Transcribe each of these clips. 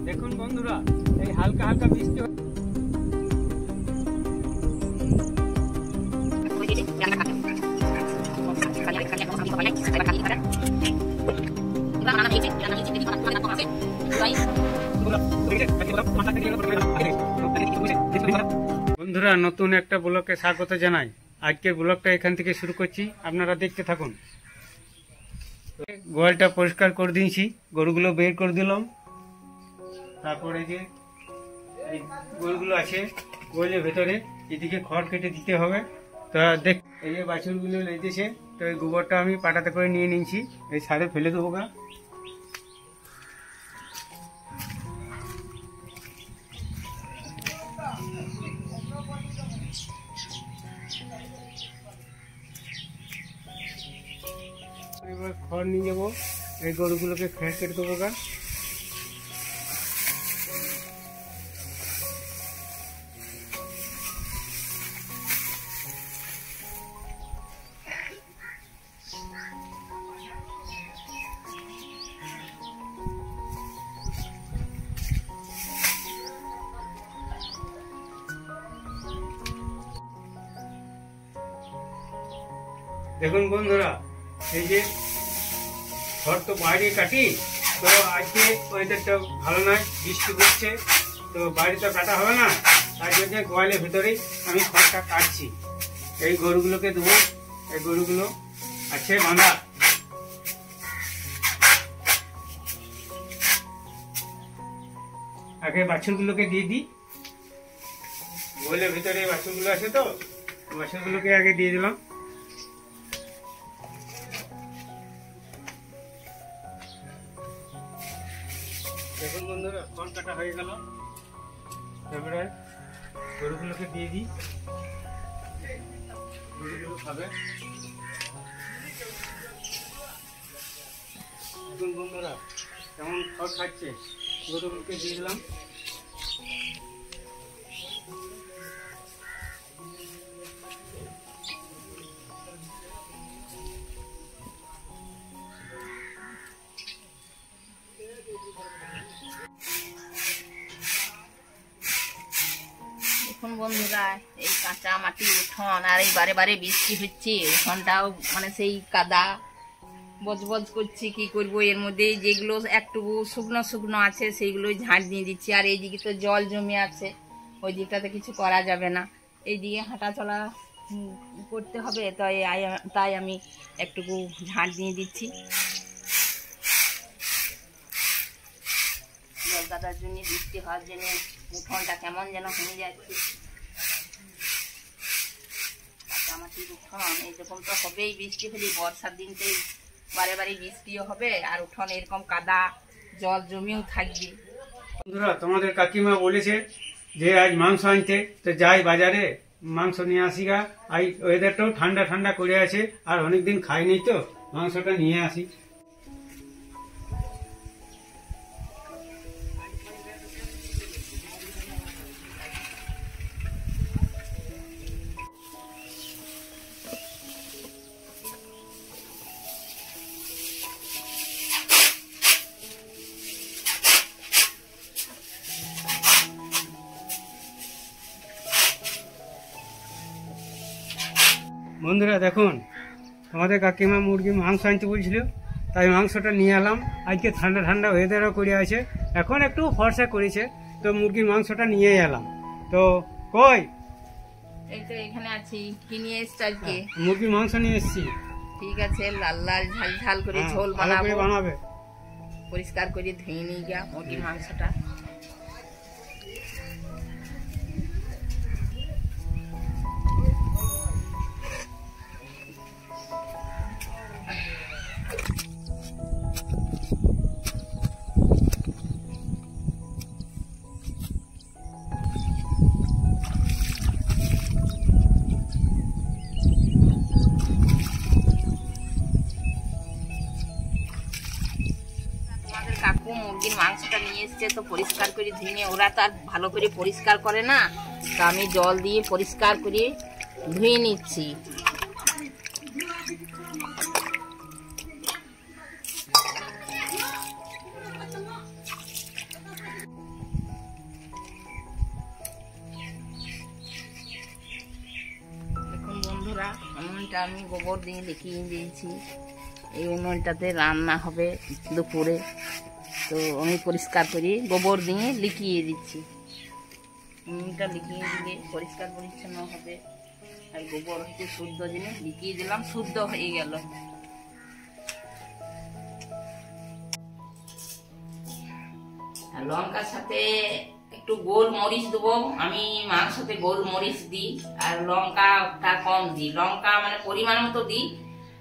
দেখুন বন্ধুরা, এই হালকা হালকা বৃষ্টি বন্ধুরা, নতুন একটা ব্লগে স্বাগত জানাই। আজকের ব্লগটা এখান থেকে শুরু করছি, আপনারা দেখতে থাকুন। গোয়ালটা পরিষ্কার করে দিয়েছি, গরুগুলো বের করে দিলাম। তারপরে যে এই গরুগুলো আছে গোয়ালের ভেতরে, এদিকে খড় কেটে দিতে হবে। তা দেখ, এই যে বাছুরগুলো লেগেছে, তো এই গোবরটা আমি পাটাতে করে নিয়ে নিয়েছি, এই সারে ফেলে দেবো গা। এবার খড় নিয়ে যাবো, এই গরুগুলোকে খেয়ে কেটে দেবো গা। দেখুন বন্ধুরা, এই যে খড় তো বাইরে কাটি, তো আজকে ওয়েদারটা ভালো নয়, বৃষ্টি পড়ছে, তো বাইরে তো কাটা হবে না, তার জন্য গোয়ালের ভিতরেই আমি খড়টা কাটছি। এই গরুগুলোকে দেবো, এই গরুগুলো আছে বাঁধা। আগে বাছুরগুলোকে দিয়ে দিই, গোয়ালের ভিতরে বাছুরগুলো আছে, তো বাছুরগুলোকে আগে দিয়ে দিলাম। দেখুন বন্ধুরা, খড় কাটা হয়ে গেল, এবারে গরুগুলোকে দিয়ে দিই, গরুগুলো খাবে। দেখুন বন্ধুরা কেমন খড় খাচ্ছে, গরুগুলোকে দিয়ে দিলাম। দেখুন বন্ধুরা, এই কাঁচা মাটি উঠোন, আর এই বারে বারে বৃষ্টি হচ্ছে, উঠোনটাও মানে সেই কাদা বজবজ করছি। কি করব, এর মধ্যে যেগুলো একটু শুকনো শুকনো আছে সেইগুলো ঝাঁট দিয়ে দিচ্ছি। আর এই দিকে তো জল জমে আছে, ওই দিকটাতে কিছু করা যাবে না, এই দিকে হাঁটা চলা করতে হবে, তাই আমি একটুকু ঝাঁট দিয়ে দিচ্ছি। জল কাদার জন্য, বৃষ্টি হওয়ার জন্য উঠোনটা কেমন যেন হয়ে যাচ্ছে। কাঁচামাটির উঠোন এইরকম তো হবেই, বৃষ্টি হলে বর্ষার দিনতেই বারে বারে বৃষ্টিও হবে, আর উঠোন এরকম কাদা জল জমেও থাকবে। বন্ধুরা, তোমাদের কাকিমা বলেছে যে আজ মাংস আনতে, তো যাই বাজারে মাংস নিয়ে আসি গা। আই ওয়েদারটাও ঠান্ডা ঠান্ডা করে আছে, আর অনেকদিন খাইনি, তো মাংসটা নিয়ে আসি। বন্ধুরা দেখুন, আমাদের কাকিমা মুরগির মাংস আনতে বলছিল, তাই মাংসটা নিয়ে এলাম। আজকে ঠান্ডা ঠান্ডা ওয়েদারও করে আছে, এখন একটু ফর্সা করেছে, তো মুরগির মাংসটা নিয়ে এলাম। তো কই এই তো এখানে আছি, কি নিয়ে এসছ আজকে? মুরগির মাংস নিয়ে এসছি। ঠিক আছে, লাল লাল ঝাল ঝাল করে ঝোল বানাবে। পরিষ্কার করে ধুয়ে নিয়ে গা মুরগির মাংসটা। কাকু মুরগির মাংসটা নিয়ে এসছে, তো পরিষ্কার করে ধুয়ে, ওরা তো আর ভালো করে পরিষ্কার করে না, তো আমি জল দিয়ে পরিষ্কার করে ধুয়ে নিচ্ছি। এটা আমি গোবর দিয়ে লিখিয়ে দিয়েছি। এই উনুনটাতে রান্না হবে দুপুরে, তো আমি পরিষ্কার করে গোবর দিয়ে লিখিয়ে দিচ্ছি। উনুনটা লিখিয়ে দিলে পরিষ্কার পরিচ্ছন্ন হবে। আর গোবর হচ্ছে শুদ্ধ জিনিস, লিখিয়ে দিলাম, শুদ্ধ হয়ে গেল। আর লঙ্কার সাথে একটু গোলমরিচ দেবো। আমি মাংসতে গোলমরিচ দিই, আর লঙ্কাটা কম দিই। লঙ্কা মানে পরিমাণ মতো দিই,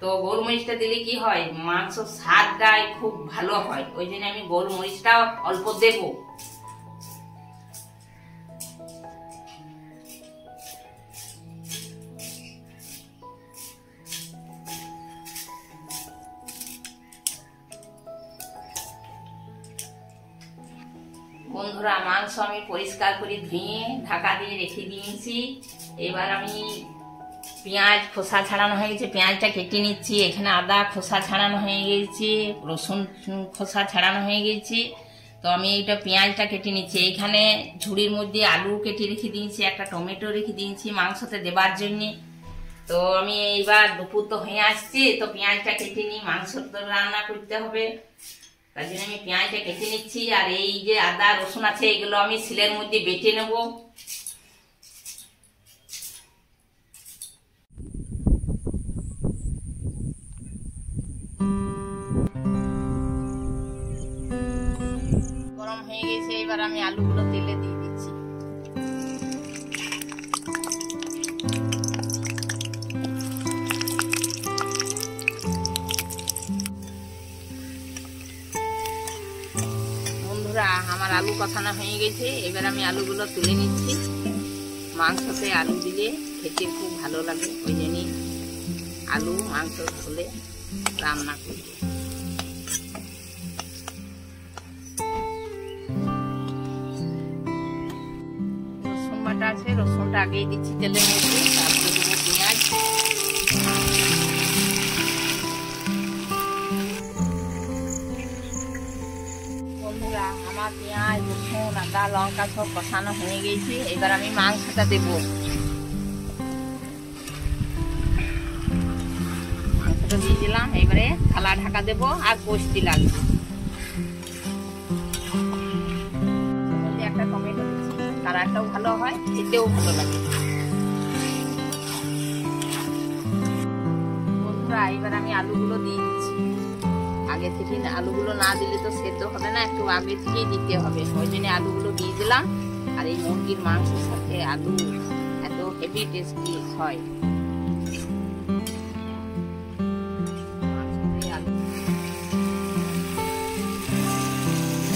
তো গোলমরিচটা দিলে কি হয়, মাংস স্বাদটাই খুব ভালো হয়। ওই জন্য আমি গোলমরিচটা অল্প দেবো। বন্ধুরা, মাংস আমি পরিষ্কার করে ধুয়ে ঢাকা দিয়ে রেখে দিয়েছি। এবার আমি পেঁয়াজ খোসা ছাড়ানো হয়ে গেছে, পেঁয়াজটা কেটে নিচ্ছি। এখানে আদা খোসা ছাড়ানো হয়ে গেছে, রসুন খোসা ছাড়ানো হয়ে গেছে। তো আমি এইটা পেঁয়াজটা কেটে নিচ্ছি। এইখানে ঝুড়ির মধ্যে আলু কেটে রেখে দিয়েছি, একটা টমেটো রেখে দিয়েছি মাংসতে দেবার জন্যে। তো আমি এইবার দুপুর তো হয়ে আসছে, তো পেঁয়াজটা কেটে নিই, মাংস তো রান্না করতে হবে, তার জন্য আমি পেঁয়াজটা কেটে নিচ্ছি। আর এই যে আদা রসুন আছে, এগুলো আমি শিলের মধ্যে বেটে নেব। গরম হয়ে গেছে, এবার আমি আলুগুলো তেলে দিয়ে দিচ্ছি। আমার আলু কষানো হয়ে গেছে, এবার আমি আলুগুলো তুলে নিচ্ছি। মাংসতে আলু দিলে খেতে খুব ভালো লাগে, ওই জন্যই আলু মাংস ধুলে রান্না করি। রসুন বাটা আছে, রসুনটা আগেই দিচ্ছি তেলের মধ্যে, তারপরে দেবো পেঁয়াজ। আমার পেঁয়াজ রসুন আদা লঙ্কা সব কষানো হয়ে গেছে, এবার আমি মাংসটা দেব। মাংসটা দিয়ে দিলাম, এবারে থালা ঢাকা দেব আর কষতে লাগবে। একটা টমেটো দিচ্ছি, কালারটাও ভালো হয়, খেতেও ভালো লাগে। বন্ধুরা, এবার আমি আলুগুলো দিয়ে দিচ্ছি। আগে থেকে আলুগুলো না দিলে তো সেদ্ধ হবে না, একটু আগে থেকেই দিতে হবে, ওই জন্য আলুগুলো দিয়ে দিলাম। আর এই মুরগির মাংসের সাথে আলু এত হেভি টেস্টি হয়।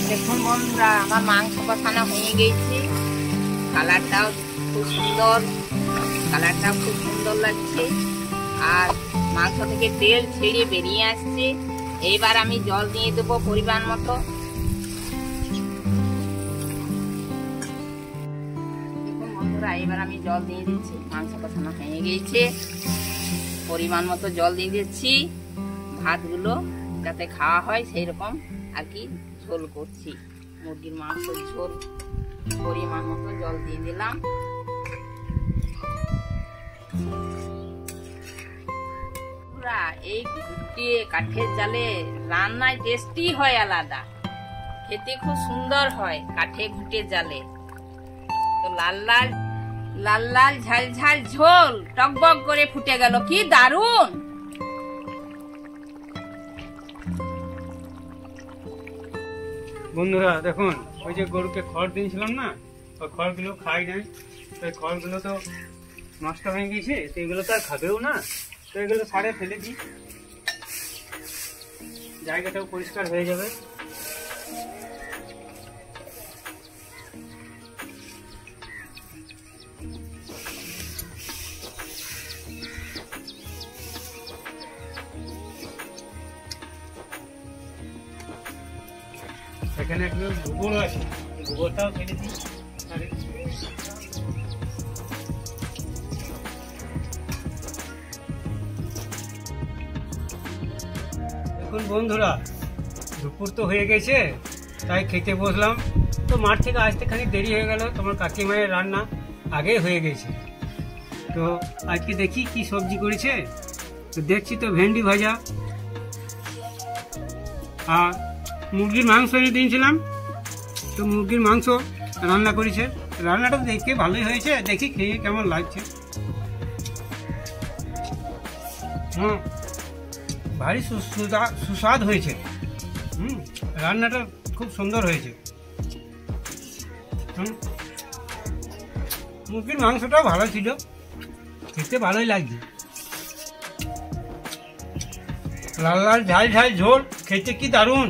দেখুন বন্ধুরা, আমার মাংস কষানো হয়ে গেছে, কালারটাও খুব সুন্দর, কালারটাও খুব সুন্দর লাগছে, আর মাংস থেকে তেল ছেড়ে বেরিয়ে আসছে। এইবার আমি জল দিয়ে দেবো পরিমাণ মতো। দেখুন বন্ধুরা, এবার আমি জল দিয়ে দিচ্ছি। মাংস কষানো হয়ে গেছে, পরিমাণ মতো জল দিয়ে দিচ্ছি। ভাতগুলো যাতে খাওয়া হয় সেই রকম আর কি ঝোল করছি, মুরগির মাংসের ঝোল। পরিমাণ মতো জল দিয়ে দিলাম। এই ঘুটে কাঠের জালে রান্নায় টেস্টি হয় আলাদা, খেতে খুব সুন্দর হয় কাঠে ঘুটে জালে। তো লাল লাল লাল লাল ঝাল ঝাল ঝোল টকবক করে ফুটে গেল, কি দারুণ। বন্ধুরা দেখুন, ওই যে গরুকে খড় দিয়েছিলাম না, ওই খড়গুলো খাই নাই, ওই খড়গুলো তো নষ্ট হয়ে গেছে, তো এগুলো তো আর খাবেও না, তো এগুলো সারে ফেলে দিই, জায়গাটাও পরিষ্কার হয়ে যাবে। এখানে একটু গোবর আছে, গোবরটাও ফেলে দিই। এখন বন্ধুরা দুপুর তো হয়ে গেছে, তাই খেতে বসলাম। তো মাঠ থেকে আসতে খানিক দেরি হয়ে গেল, তোমার কাকিমায়ের রান্না আগে হয়ে গেছে। তো আজকে দেখি কি সবজি করেছে, তো দেখছি তো ভেন্ডি ভাজা আর মুরগির মাংস এনে দিয়েছিলাম, তো মুরগির মাংস রান্না করেছে। রান্নাটা দেখে ভালোই হয়েছে, দেখি খেয়ে কেমন লাগছে। হ্যাঁ, ভারী সুস্বাদ হয়েছে। রান্নাটা খুব সুন্দর হয়েছে। মুরগির মাংসটাও ভালো ছিল, খেতে ভালোই লাগছে। লাল লাল ঝাল ঝাল ঝোল, খেতে কি দারুণ।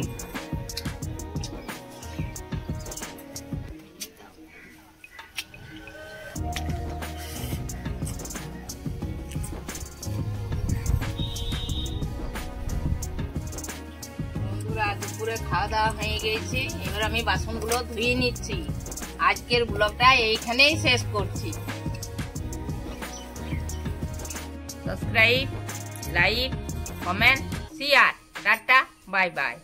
দুপুরে খাওয়া দাওয়া হয়ে গেছে, এবার আমি বাসনগুলো ধুয়ে নিচ্ছি। আজকের ব্লগটা এইখানেই শেষ করছি। Subscribe, like, comment, share. Tata, bye bye.